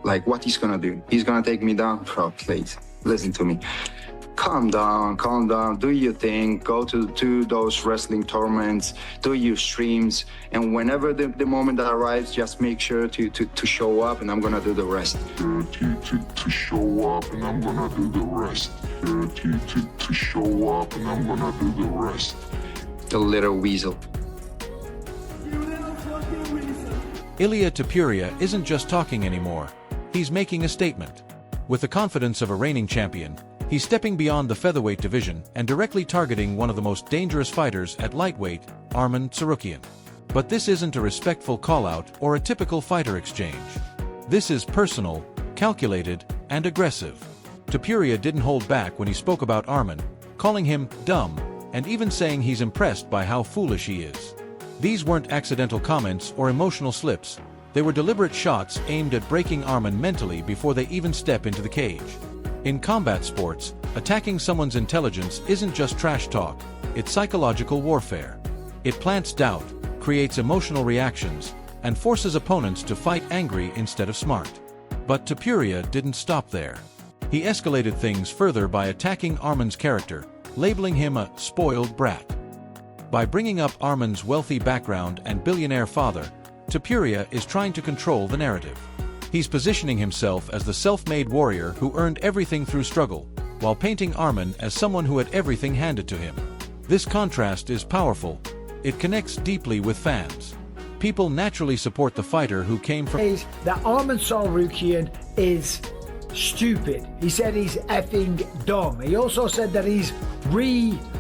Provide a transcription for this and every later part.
Like, what he's gonna do? He's gonna take me down? Bro, please, listen to me. Calm down, do your thing, go to those wrestling tournaments, do your streams, and whenever the moment that arrives, just make sure to show up, and I'm gonna do the rest. To show up, and I'm gonna do the rest. To show up, and I'm gonna do the rest. The little weasel. Ilia Topuria isn't just talking anymore. He's making a statement. With the confidence of a reigning champion, he's stepping beyond the featherweight division and directly targeting one of the most dangerous fighters at lightweight, Arman Tsarukyan. But this isn't a respectful call-out or a typical fighter exchange. This is personal, calculated, and aggressive. Topuria didn't hold back when he spoke about Arman, calling him dumb, and even saying he's impressed by how foolish he is. These weren't accidental comments or emotional slips. They were deliberate shots aimed at breaking Arman mentally before they even step into the cage. In combat sports, attacking someone's intelligence isn't just trash talk, it's psychological warfare. It plants doubt, creates emotional reactions, and forces opponents to fight angry instead of smart. But Topuria didn't stop there. He escalated things further by attacking Arman's character, labeling him a spoiled brat. By bringing up Arman's wealthy background and billionaire father, Topuria is trying to control the narrative. He's positioning himself as the self-made warrior who earned everything through struggle, while painting Arman as someone who had everything handed to him. This contrast is powerful. It connects deeply with fans. People naturally support the fighter who came from... That Arman Tsarukyan is stupid. He said he's effing dumb. He also said that he's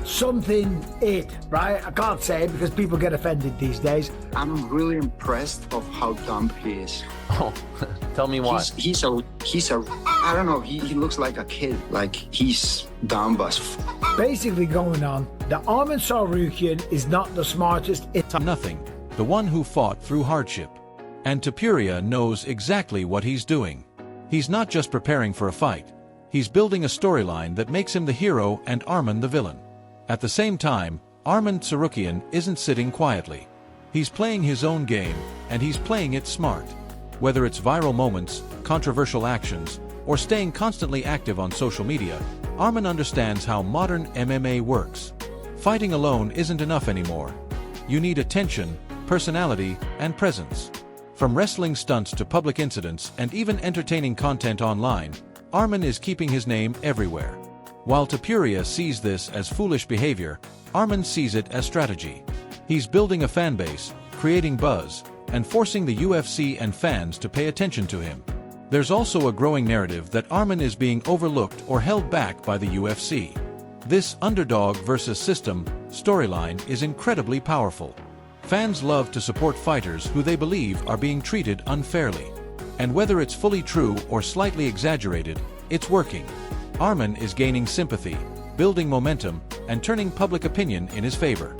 something it, right? I can't say it because people get offended these days. I'm really impressed of how dumb he is. Oh, tell me why. He's a I don't know, he looks like a kid. Like, he's dumb as Basically going on, the Arman Tsarukyan is not the smartest. It's nothing. The one who fought through hardship. And Topuria knows exactly what he's doing. He's not just preparing for a fight. He's building a storyline that makes him the hero and Arman the villain. At the same time, Arman Tsarukyan isn't sitting quietly. He's playing his own game, and he's playing it smart. Whether it's viral moments, controversial actions, or staying constantly active on social media, Arman understands how modern MMA works. Fighting alone isn't enough anymore. You need attention, personality, and presence. From wrestling stunts to public incidents and even entertaining content online, Arman is keeping his name everywhere. While Topuria sees this as foolish behavior, Arman sees it as strategy. He's building a fan base, creating buzz, and forcing the UFC and fans to pay attention to him. There's also a growing narrative that Arman is being overlooked or held back by the UFC. This underdog versus system storyline is incredibly powerful. Fans love to support fighters who they believe are being treated unfairly. And whether it's fully true or slightly exaggerated, it's working. Arman is gaining sympathy, building momentum, and turning public opinion in his favor.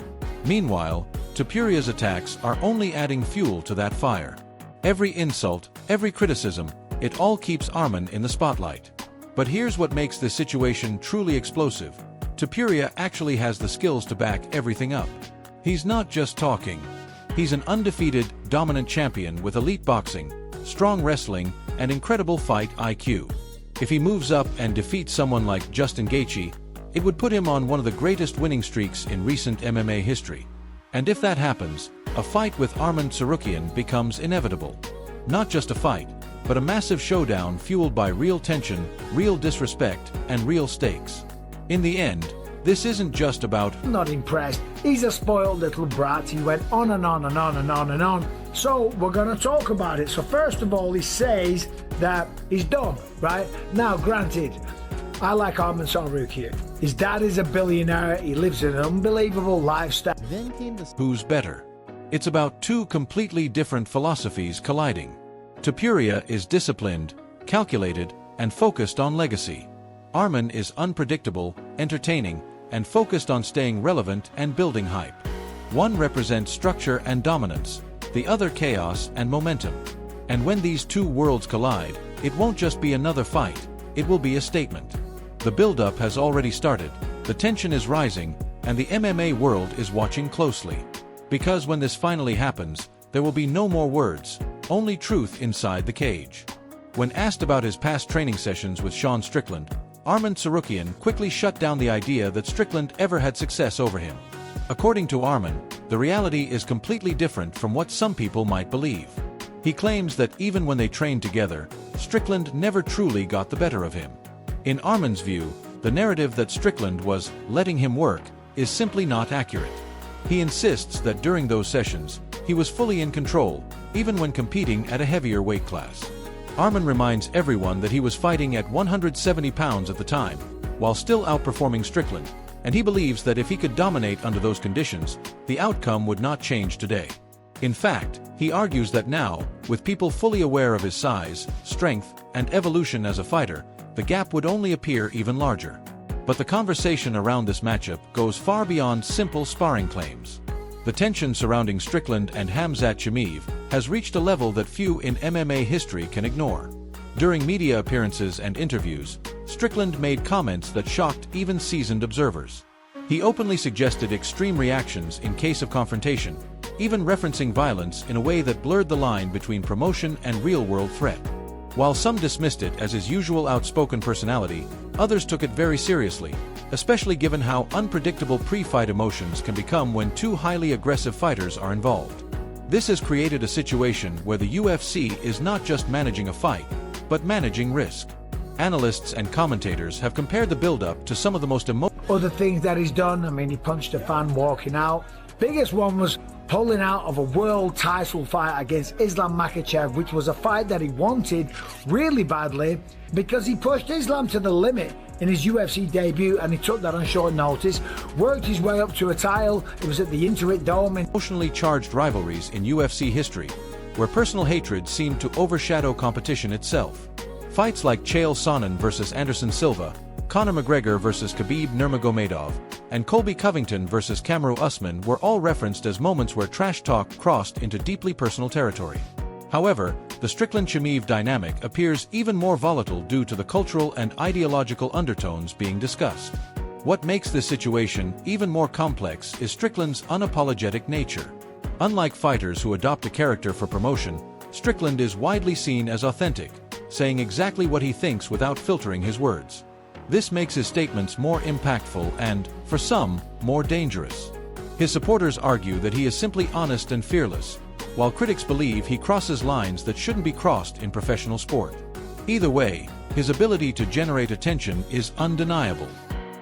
Meanwhile, Topuria's attacks are only adding fuel to that fire. Every insult, every criticism, it all keeps Arman in the spotlight. But here's what makes this situation truly explosive. Topuria actually has the skills to back everything up. He's not just talking. He's an undefeated, dominant champion with elite boxing, strong wrestling, and incredible fight IQ. If he moves up and defeats someone like Justin Gaethje, it would put him on one of the greatest winning streaks in recent MMA history. And if that happens, a fight with Arman Tsarukyan becomes inevitable. Not just a fight, but a massive showdown fueled by real tension, real disrespect, and real stakes. In the end, this isn't just about... I'm not impressed. He's a spoiled little brat. He went on and on and on and on and on. So we're going to talk about it. So first of all, he says that he's dumb, right? Now, granted, I like Arman Tsarukyan. His dad is a billionaire. He lives an unbelievable lifestyle. Then came the... Who's better? It's about two completely different philosophies colliding. Topuria is disciplined, calculated, and focused on legacy. Arman is unpredictable, entertaining, and focused on staying relevant and building hype. One represents structure and dominance, the other chaos and momentum. And when these two worlds collide, it won't just be another fight, it will be a statement. The build-up has already started, the tension is rising, and the MMA world is watching closely. Because when this finally happens, there will be no more words, only truth inside the cage. When asked about his past training sessions with Sean Strickland, Arman Tsarukyan quickly shut down the idea that Strickland ever had success over him. According to Arman, the reality is completely different from what some people might believe. He claims that even when they trained together, Strickland never truly got the better of him. In Arman's view, the narrative that Strickland was letting him work is simply not accurate. He insists that during those sessions, he was fully in control, even when competing at a heavier weight class. Arman reminds everyone that he was fighting at 170 pounds at the time, while still outperforming Strickland, and he believes that if he could dominate under those conditions, the outcome would not change today. In fact, he argues that now, with people fully aware of his size, strength, and evolution as a fighter, the gap would only appear even larger. But the conversation around this matchup goes far beyond simple sparring claims. The tension surrounding Strickland and Khamzat Chimaev has reached a level that few in MMA history can ignore. During media appearances and interviews, Strickland made comments that shocked even seasoned observers. He openly suggested extreme reactions in case of confrontation, even referencing violence in a way that blurred the line between promotion and real-world threat. While some dismissed it as his usual outspoken personality, others took it very seriously, especially given how unpredictable pre-fight emotions can become when two highly aggressive fighters are involved. This has created a situation where the UFC is not just managing a fight, but managing risk. Analysts and commentators have compared the build-up to some of the most Other things that he's done, I mean, he punched a fan walking out. Biggest one was pulling out of a world title fight against Islam Makhachev, which was a fight that he wanted really badly because he pushed Islam to the limit in his UFC debut, and he took that on short notice, worked his way up to a title. It was at the Intuit Dome. Emotionally charged rivalries in UFC history, where personal hatred seemed to overshadow competition itself. Fights like Chael Sonnen versus Anderson Silva, Conor McGregor versus Khabib Nurmagomedov, and Colby Covington versus Kamaru Usman were all referenced as moments where trash talk crossed into deeply personal territory. However, the Strickland-Chimaev dynamic appears even more volatile due to the cultural and ideological undertones being discussed. What makes this situation even more complex is Strickland's unapologetic nature. Unlike fighters who adopt a character for promotion, Strickland is widely seen as authentic, saying exactly what he thinks without filtering his words. This makes his statements more impactful and, for some, more dangerous. His supporters argue that he is simply honest and fearless, while critics believe he crosses lines that shouldn't be crossed in professional sport. Either way, his ability to generate attention is undeniable.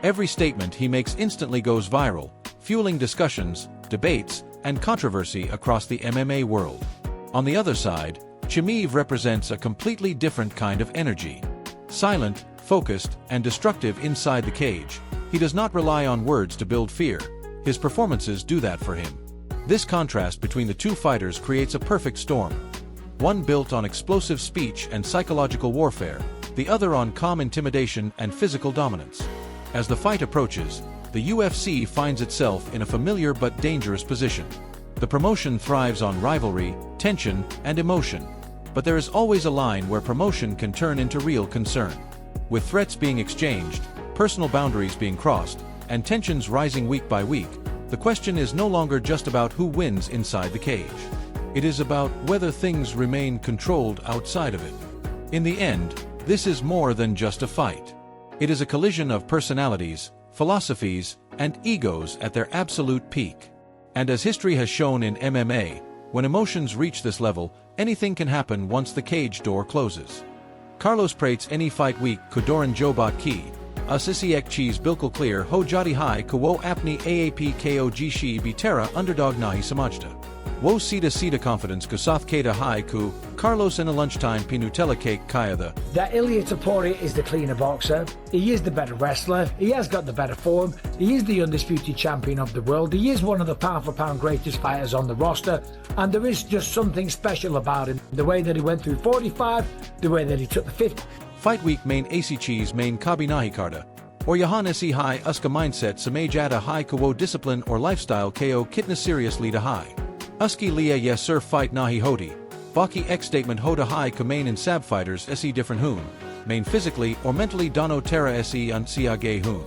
Every statement he makes instantly goes viral, fueling discussions, debates, and controversy across the MMA world. On the other side, Chimaev represents a completely different kind of energy. Silent, focused, and destructive inside the cage, he does not rely on words to build fear. His performances do that for him. This contrast between the two fighters creates a perfect storm. One built on explosive speech and psychological warfare, the other on calm intimidation and physical dominance. As the fight approaches, the UFC finds itself in a familiar but dangerous position. The promotion thrives on rivalry, tension, and emotion. But there is always a line where promotion can turn into real concern. With threats being exchanged, personal boundaries being crossed, and tensions rising week by week, the question is no longer just about who wins inside the cage. It is about whether things remain controlled outside of it. In the end, this is more than just a fight. It is a collision of personalities, philosophies, and egos at their absolute peak. And as history has shown in MMA, when emotions reach this level, anything can happen once the cage door closes. Carlos Prate's any fight week Kudoran Jobat Ki, Asisi Ek Cheese Bilkul Clear Ho Jadi Hai Kawo Apni Aap Ko Jishi Bitera Underdog Nahi Samajta. Wo Sita Sita Confidence Kusath Keda Hai Ku, Carlos in a lunchtime Pinutella Cake Kaya the. That Ilia Topuria is the cleaner boxer. He is the better wrestler. He has got the better form. He is the undisputed champion of the world. He is one of the pound-for-pound greatest fighters on the roster. And there is just something special about him. The way that he went through 45, the way that he took the 50. Fight week main AC Cheese main Kabi Nahi Karda. Or Yohanesi High Uska Mindset Samaj Ada High Kawo Discipline or Lifestyle KO Kitna Serious Lida High. Uski Lia Yes Sir Fight Nahi Hodi. Baki X Statement Hoda High Kamain and Sab Fighters Se Different Hoon. Main physically or mentally Dono Terra Se Un Siage Hoon.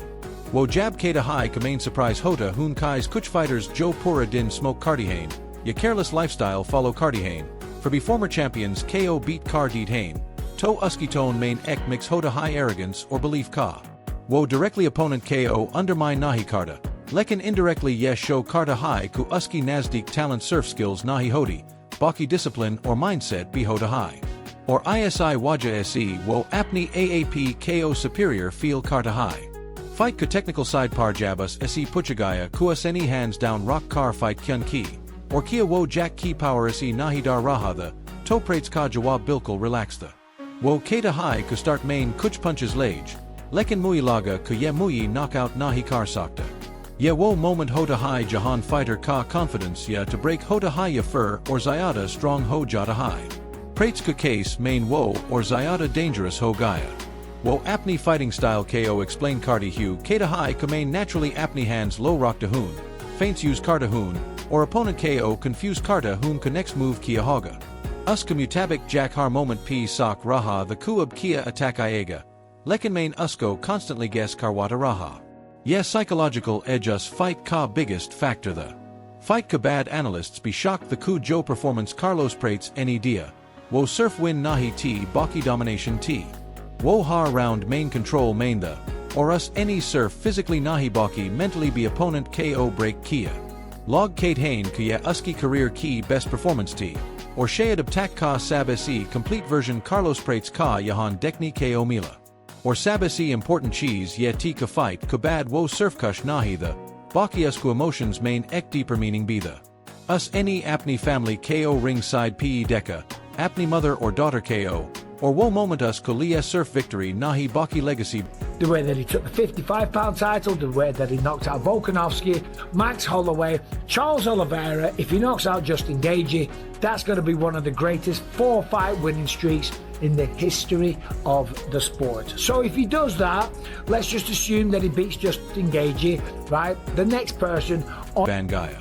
Wo Jab Keda High Kamain Surprise Hoda Hoon Kai's Kuch Fighters Joe Pura Din Smoke Cardihane. Ya Careless Lifestyle Follow Cardihane. For be former champions KO Beat Car Deed Hane. To uskitone main ek mix hoda high arrogance or belief ka. Wo directly opponent KO undermine nahi karta. Lekin indirectly yes show karta high ku uski nazdik talent surf skills nahi hodi. Baki discipline or mindset be hoda high. Or isi waja se wo apni aap ko superior feel karta high. Fight ka technical side par jabus se puchagaya kuas any hands down rock car fight kyun ki. Or kia wo jack ki power se nahi dar raha the. To prates ka jawab bilkul relaxta. Wo kata high ku start main kuch punches lage. Lekin mui laga ku ye mui knockout nahi kar sakta. Ye wo moment hoda high jahan fighter ka confidence ya to break hoda high ya fur or zayada strong ho jada high. Prates ka case main wo or zayada dangerous ho gaya. Wo apni fighting style ko explain kardi hu kata high ka main naturally apni hands low rock to hoon. Feints use karta hoon or opponent ko confuse karta hoon ka next move kia hoga. Us commutabik jack har moment p sak raha the kuab kia attack iega. Lekin main usko constantly guess karwata raha. Yes psychological edge us fight ka biggest factor the. Fight ka bad analysts be shocked the ku jo performance Carlos Prates any dia. Wo surf win nahi t baki domination t. Wo har round main control main the. Or us any surf physically nahi baki mentally be opponent ko break kia. Log Kate Hain kuya uski career key best performance t. Or shayad abtak ka sabesi complete version Carlos Prates ka yahan dekni ko mila. Or sabesi important cheese ye tika fight kubad wo surfkush nahi the. Baki usku emotions main ek deeper meaning be the. Us any apni family ko ringside pe deka. Apni mother or daughter ko. Or wo moment us kulia surf victory nahi baki legacy. The way that he took the 55-pound title, the way that he knocked out Volkanovski, Max Holloway, Charles Oliveira. If he knocks out Justin Gaethje, that's going to be one of the greatest 4-fight winning streaks in the history of the sport. So if he does that, let's just assume that he beats Justin Gaethje, right? The next person on Van Gaia.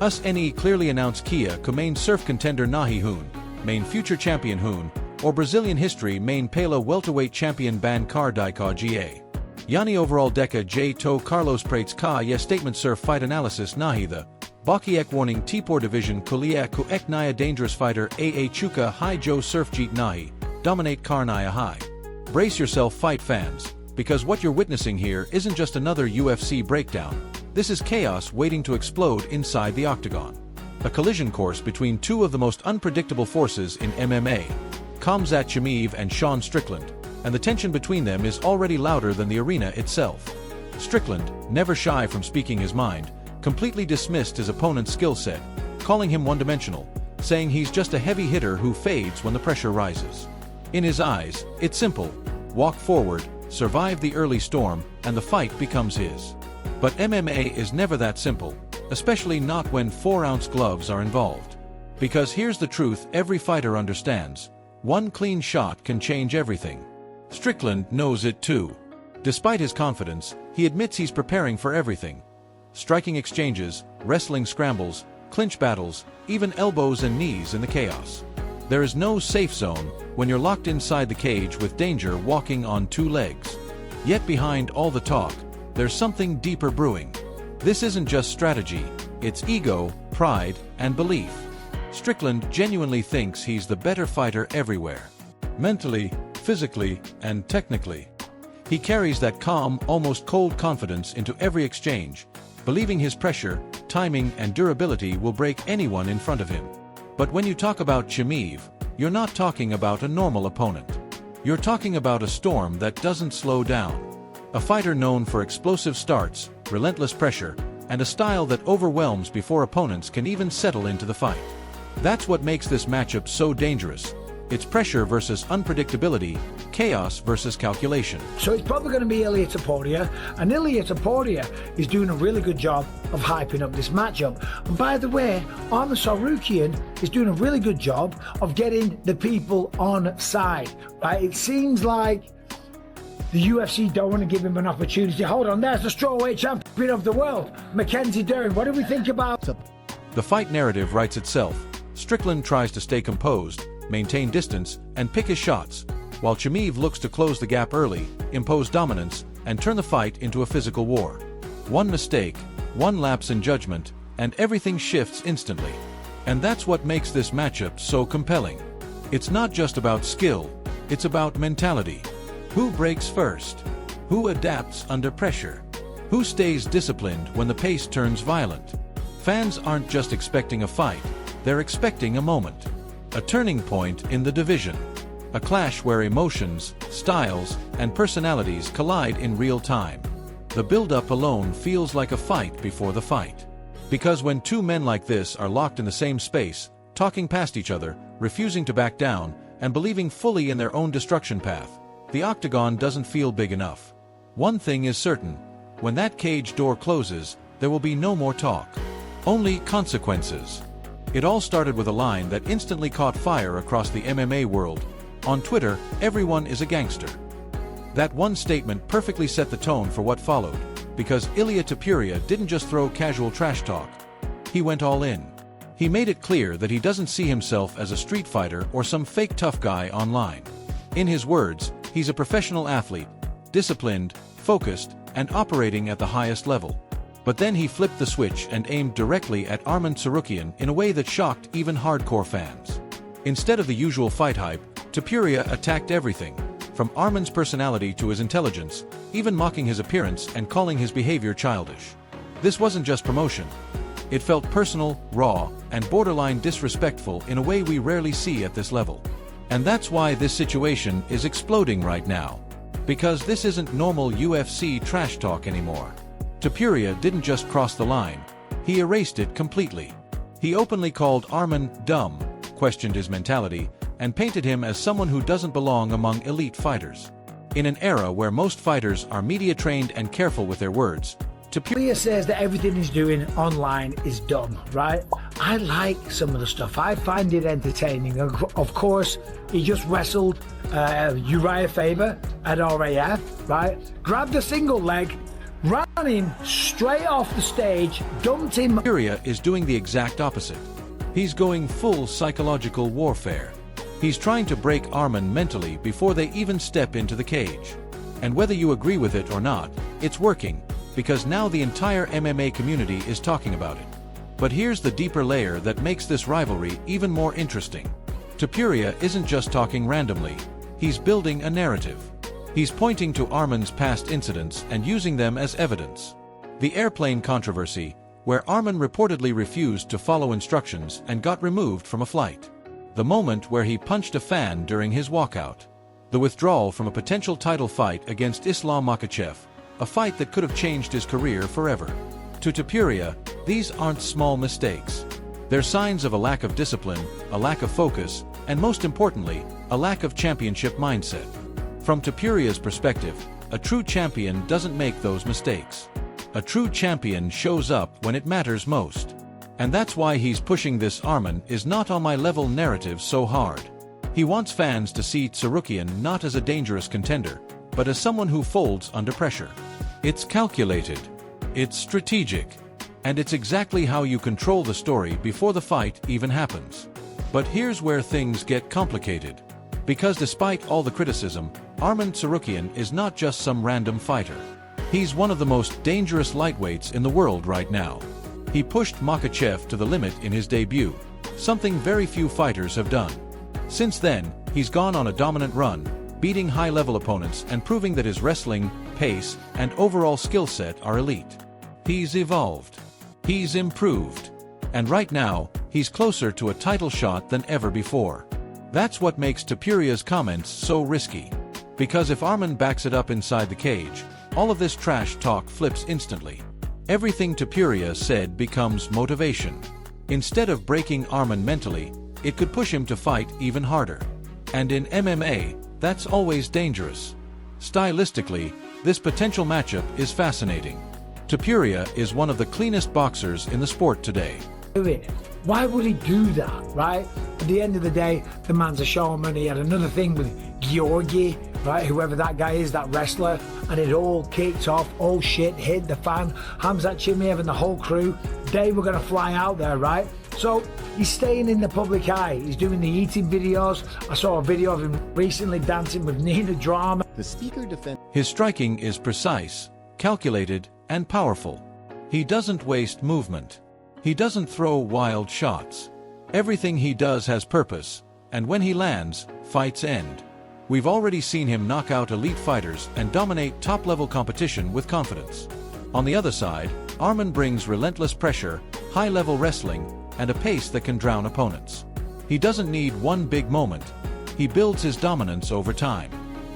Us any clearly announced Kia ka main surf contender nahi hoon, main future champion hoon, or Brazilian history main Pela welterweight champion Ban Kar Daika Ga. Yani overall Deka J To Carlos Prates Ka Ye statement surf fight analysis nahi the. Baki ek warning Tipor division Kulia ku ek naya dangerous fighter Aa Chuka High Joe surf jeet nahi, dominate Kar Naya high. Brace yourself fight fans, because what you're witnessing here isn't just another UFC breakdown, this is chaos waiting to explode inside the octagon. A collision course between two of the most unpredictable forces in MMA. Khamzat Chimaev and Sean Strickland, and the tension between them is already louder than the arena itself. Strickland, never shy from speaking his mind, completely dismissed his opponent's skill set, calling him one-dimensional, saying he's just a heavy hitter who fades when the pressure rises. In his eyes, it's simple: walk forward, survive the early storm, and the fight becomes his. But MMA is never that simple, especially not when 4-ounce gloves are involved. Because here's the truth every fighter understands: one clean shot can change everything. Strickland knows it too. Despite his confidence, he admits he's preparing for everything. Striking exchanges, wrestling scrambles, clinch battles, even elbows and knees in the chaos. There is no safe zone when you're locked inside the cage with danger walking on two legs. Yet behind all the talk, there's something deeper brewing. This isn't just strategy, it's ego, pride, and belief. Strickland genuinely thinks he's the better fighter everywhere. Mentally, physically, and technically. He carries that calm, almost cold confidence into every exchange, believing his pressure, timing, and durability will break anyone in front of him. But when you talk about Chimaev, you're not talking about a normal opponent. You're talking about a storm that doesn't slow down. A fighter known for explosive starts, relentless pressure, and a style that overwhelms before opponents can even settle into the fight. That's what makes this matchup so dangerous. It's pressure versus unpredictability, chaos versus calculation. So it's probably going to be Ilia Topuria, and Ilia Topuria is doing a really good job of hyping up this matchup. And by the way, Arman Tsarukyan is doing a really good job of getting the people on side. Right? It seems like the UFC don't want to give him an opportunity. Hold on, there's the strawweight champion of the world, Mackenzie Dern. What do we think about him? The fight narrative writes itself. Strickland tries to stay composed, maintain distance, and pick his shots, while Chimaev looks to close the gap early, impose dominance, and turn the fight into a physical war. One mistake, one lapse in judgment, and everything shifts instantly. And that's what makes this matchup so compelling. It's not just about skill, It's about mentality. Who breaks first? Who adapts under pressure? Who stays disciplined when the pace turns violent? Fans aren't just expecting a fight, they're expecting a moment. A turning point in the division. A clash where emotions, styles, and personalities collide in real time. The build-up alone feels like a fight before the fight. Because when two men like this are locked in the same space, talking past each other, refusing to back down, and believing fully in their own destruction path, the octagon doesn't feel big enough. One thing is certain, when that cage door closes, there will be no more talk. Only consequences. It all started with a line that instantly caught fire across the MMA world. On Twitter, everyone is a gangster. That one statement perfectly set the tone for what followed, because Ilia Topuria didn't just throw casual trash talk. He went all in. He made it clear that he doesn't see himself as a street fighter or some fake tough guy online. In his words, he's a professional athlete, disciplined, focused, and operating at the highest level. But then he flipped the switch and aimed directly at Arman Tsarukyan in a way that shocked even hardcore fans. Instead of the usual fight hype, Topuria attacked everything, from Arman's personality to his intelligence, even mocking his appearance and calling his behavior childish. This wasn't just promotion. It felt personal, raw, and borderline disrespectful in a way we rarely see at this level. And that's why this situation is exploding right now. Because this isn't normal UFC trash talk anymore. Topuria didn't just cross the line, he erased it completely. He openly called Arman dumb, questioned his mentality, and painted him as someone who doesn't belong among elite fighters. In an era where most fighters are media-trained and careful with their words, Topuria says that everything he's doing online is dumb, right? I like some of the stuff. I find it entertaining. Of course, he just wrestled Uriah Faber at RAF, right? Grabbed a single leg, ran him straight off the stage, dumped him. Topuria is doing the exact opposite. He's going full psychological warfare. He's trying to break Arman mentally before they even step into the cage. And whether you agree with it or not, it's working, because now the entire MMA community is talking about it. But here's the deeper layer that makes this rivalry even more interesting. Topuria isn't just talking randomly, he's building a narrative. He's pointing to Arman's past incidents and using them as evidence. The airplane controversy, where Arman reportedly refused to follow instructions and got removed from a flight. The moment where he punched a fan during his walkout. The withdrawal from a potential title fight against Islam Makhachev, a fight that could have changed his career forever. To Topuria, these aren't small mistakes. They're signs of a lack of discipline, a lack of focus, and most importantly, a lack of championship mindset. From Topuria's perspective, a true champion doesn't make those mistakes. A true champion shows up when it matters most. And that's why he's pushing this Arman is not on my level narrative so hard. He wants fans to see Tsarukyan not as a dangerous contender, but as someone who folds under pressure. It's calculated. It's strategic. And it's exactly how you control the story before the fight even happens. But here's where things get complicated. Because despite all the criticism, Arman Tsarukyan is not just some random fighter. He's one of the most dangerous lightweights in the world right now. He pushed Makhachev to the limit in his debut, something very few fighters have done. Since then, he's gone on a dominant run, beating high-level opponents and proving that his wrestling, pace, and overall skill set are elite. He's evolved. He's improved. And right now, he's closer to a title shot than ever before. That's what makes Topuria's comments so risky. Because if Arman backs it up inside the cage, all of this trash talk flips instantly. Everything Topuria said becomes motivation. Instead of breaking Arman mentally, it could push him to fight even harder. And in MMA, that's always dangerous. Stylistically, this potential matchup is fascinating. Topuria is one of the cleanest boxers in the sport today. Why would he do that, right? At the end of the day, the man's a showman. He had another thing with Georgi, right? Whoever that guy is, that wrestler, and it all kicked off. Oh shit, hit the fan. Hamzat Chimaev and the whole crew, they were going to fly out there, right? So he's staying in the public eye. He's doing the eating videos. I saw a video of him recently dancing with Nina Drama. The speaker defends. His striking is precise, calculated, and powerful. He doesn't waste movement. He doesn't throw wild shots. Everything he does has purpose, and when he lands, fights end. We've already seen him knock out elite fighters and dominate top-level competition with confidence. On the other side, Arman brings relentless pressure, high-level wrestling, and a pace that can drown opponents. He doesn't need one big moment. He builds his dominance over time.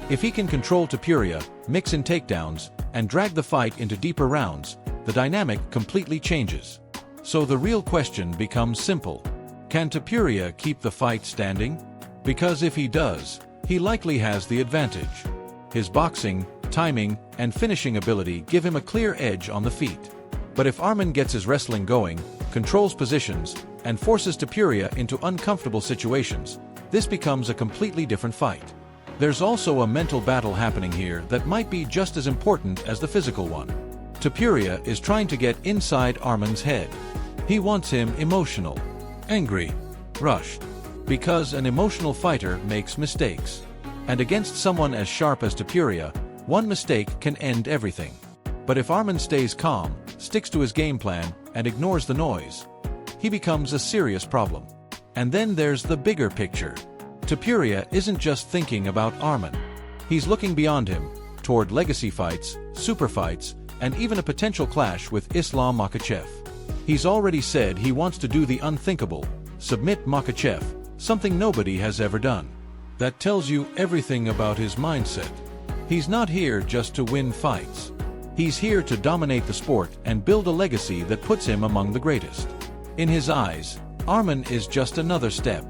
If he can control Topuria, mix in takedowns, and drag the fight into deeper rounds, the dynamic completely changes. So the real question becomes simple. Can Topuria keep the fight standing? Because if he does, he likely has the advantage. His boxing, timing, and finishing ability give him a clear edge on the feet. But if Arman gets his wrestling going, controls positions, and forces Topuria into uncomfortable situations, this becomes a completely different fight. There's also a mental battle happening here that might be just as important as the physical one. Topuria is trying to get inside Arman's head. He wants him emotional, angry, rushed. Because an emotional fighter makes mistakes. And against someone as sharp as Topuria, one mistake can end everything. But if Arman stays calm, sticks to his game plan, and ignores the noise, he becomes a serious problem. And then there's the bigger picture. Topuria isn't just thinking about Arman. He's looking beyond him, toward legacy fights, super fights, and even a potential clash with Islam Makhachev. He's already said he wants to do the unthinkable, submit Makhachev, something nobody has ever done. That tells you everything about his mindset. He's not here just to win fights. He's here to dominate the sport and build a legacy that puts him among the greatest. In his eyes, Arman is just another step.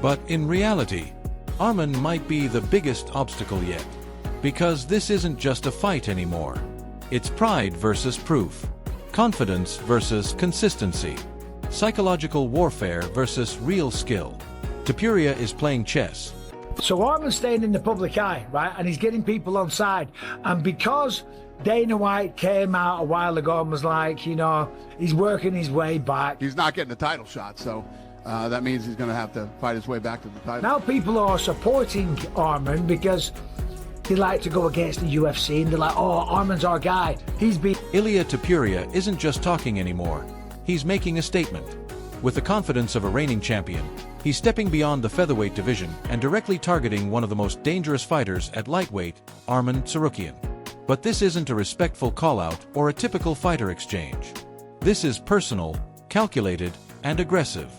But in reality, Arman might be the biggest obstacle yet. Because this isn't just a fight anymore. It's pride versus proof. Confidence versus consistency. Psychological warfare versus real skill. Topuria is playing chess. So Arman's staying in the public eye, right? And he's getting people on side. And because Dana White came out a while ago and was like, you know, he's working his way back. He's not getting a title shot, so that means he's going to have to fight his way back to the title. Now people are supporting Arman because they like to go against the UFC and they're like, oh, Arman's our guy. He's beat. Ilia Topuria isn't just talking anymore. He's making a statement. With the confidence of a reigning champion, he's stepping beyond the featherweight division and directly targeting one of the most dangerous fighters at lightweight, Arman Tsarukyan. But this isn't a respectful call-out or a typical fighter exchange. This is personal, calculated, and aggressive.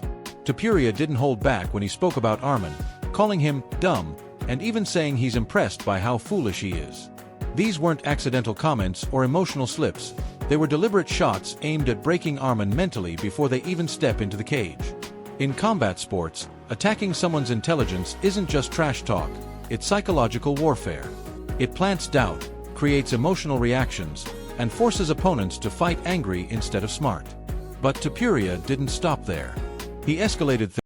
Topuria didn't hold back when he spoke about Arman, calling him dumb, and even saying he's impressed by how foolish he is. These weren't accidental comments or emotional slips. They were deliberate shots aimed at breaking Arman mentally before they even step into the cage. In combat sports, attacking someone's intelligence isn't just trash talk, it's psychological warfare. It plants doubt, creates emotional reactions, and forces opponents to fight angry instead of smart. But Topuria didn't stop there. He escalated